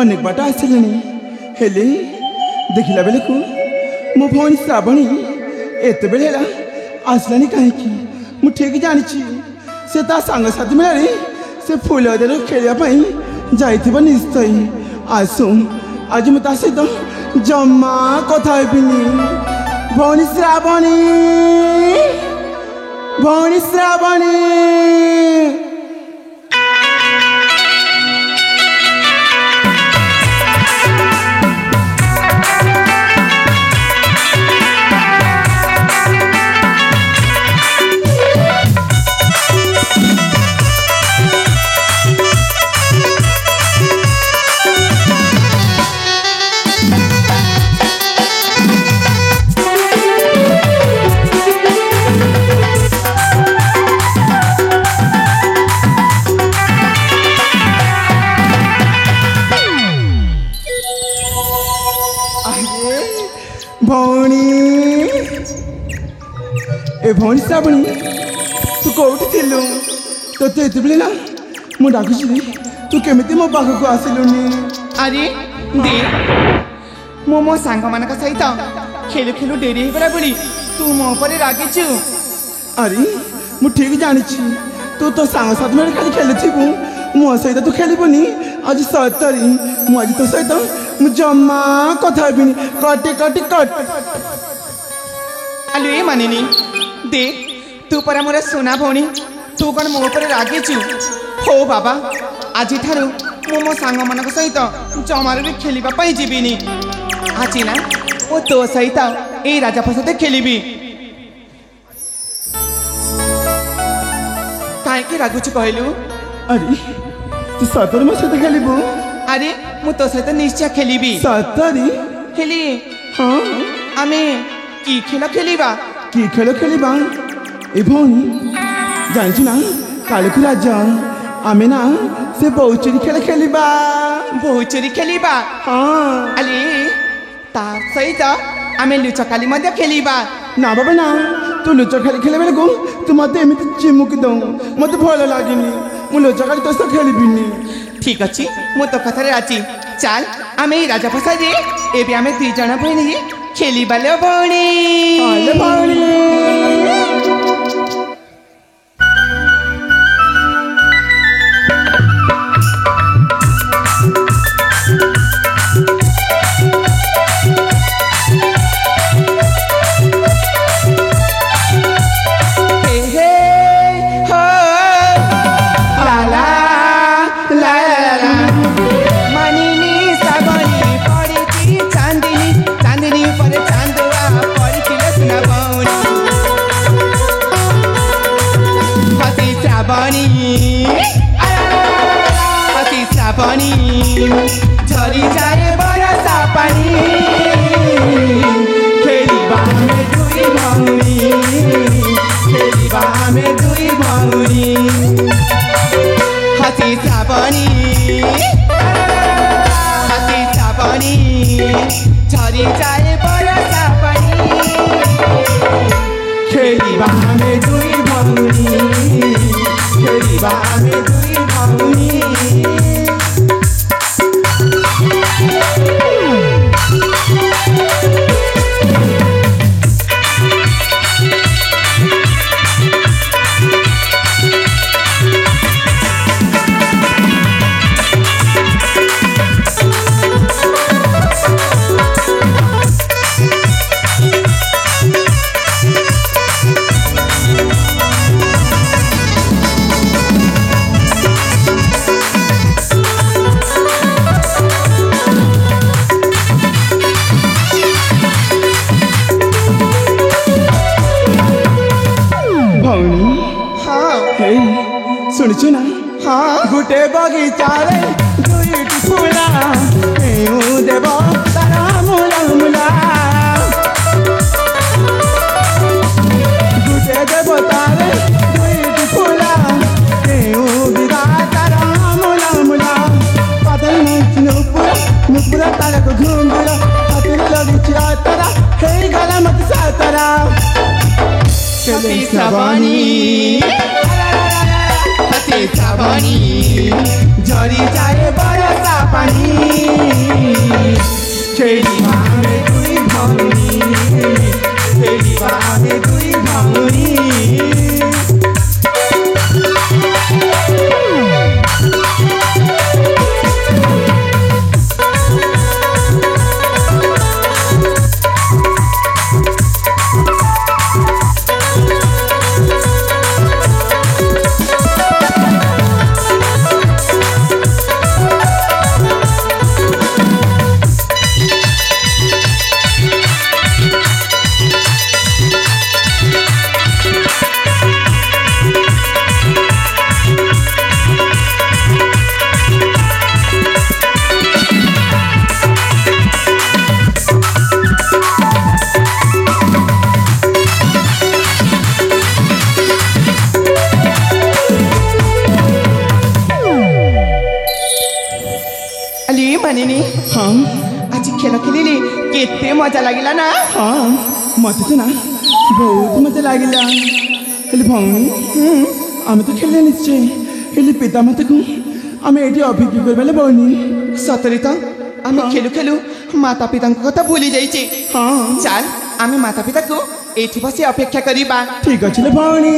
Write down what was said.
अनेक बाट आसिले हेले देखला बेले को मो भौणी श्रावणी एत बेले आसलानी कहीं मु ठीक जानी से ता सांग साथी मेरे से फूल देर खेलने जाइथिबो निश्चय आसु आज मु ता सहित जम्मा कथा हेबिनी भौणी श्रावणी भौणी श्रावणी भौणी श्रावणी तू कौटी थिलु तो एतबेले ना मु डाकुची तू केमिति मो पाखक आसिलुनी अरे दे मो सांग मान सहित खेलु खेलु डेरी होगला बोली तू मो पर रागिचु अरे मु ठीक जानी तू तो सांग साथ में खाली खेलुथिबु मो सहित तू खेलिबुनी आज सतरी मु आज तो सहित मु जम्मा कथा हेबिनी कटे कटे कट आलु ए मानिनी दे तू पर मोर सोना भौणी तू कौन मो पर रागिचु हो बाबा आज ठारू मो सांग मान सहित जमार भी खेलवा जीविनी आज ना वो तो सहित ए राजाप्रसाद खेलिबी कहीं रागुच कहलु अरे तू सतरी मो सहित खेलिबु अरे मु तो सहित निश्चय खेलिबी सतरी खेली हाँ आमे की खेल खेलिबा की खेल खेलिबा ए भौणी जानछु ना कालकु राज आमे ना से बहुचोरी खेल खेलिबा बहुचोरी खेलिबा हाँ अरे ता सहित आमे लुचकाली मध्य खेलिबा ना बाबा ना तू लुचकाली खेले बेले को तू मते एमिति चिमुकी दऊ मते भल लागिनी मु लुचकाली तो से खेलिबिनी ठीक अछि मु तो कथारे आछि चल आमे राजाप्रसाद रे एबे आमे ती जण भइनी खेलिबा ले भौणी आले भौणी झरी जाए बरसा पानी खेलिबा में दुई भौणी खेलिबा में दुई भौणी हसी श्रावणी झरी जाए बरसा पानी खेलिबा में दुई भौणी खेलिबा में दुई भौणी सुनछु ना हाँ गुटे बगीचा रे दुईटी फूला देव तारा मुला मुला गुटे देव तारे दुईटी फूला विदा तारा मुला मुला पातल नुपुरा तारा को घुंगुरा हाथी लगी तारा हे गला मत सातरा चले श्रावणी श्रावणी झरी जाए बरसा ପାଣି ଖେଳିବା ଆମେ ଦୁଇ ଭଉଣୀ ଖେଳିବା ଆମେ ଦୁଇ ଭଉଣୀ मानिनी हाँ आज खेल खेलिले केते मजा लागिला ना हाँ मत तो ना बहुत मजा लागिला हेले भौणी आमे तो खेलले निश्चय हेले पिता माता को आमे एठी अभिज्ञ करबेले भौणी सतरी तो आमे खेलु खेलु माता पिता कथा भूली जाइछे हाँ चल आमे माता पिता को एठी बसी अपेक्षा करिबा ठीक अछि ले भौणी